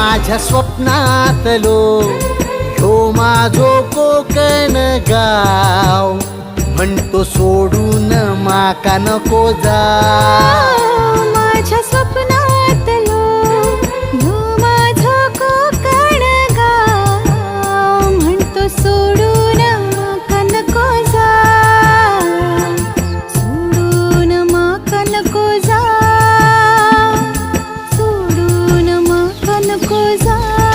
माझ्या स्वप्नातलो ह्यो माझो कोकण गाव म्हणतो सोडून माका नको जाव माझ्या स्वप्नातलो ह्यो माझो कोकण गाव म्हणतो सोडून माका नको जाव सोडून माका नको जाव सोडून माका नको जाव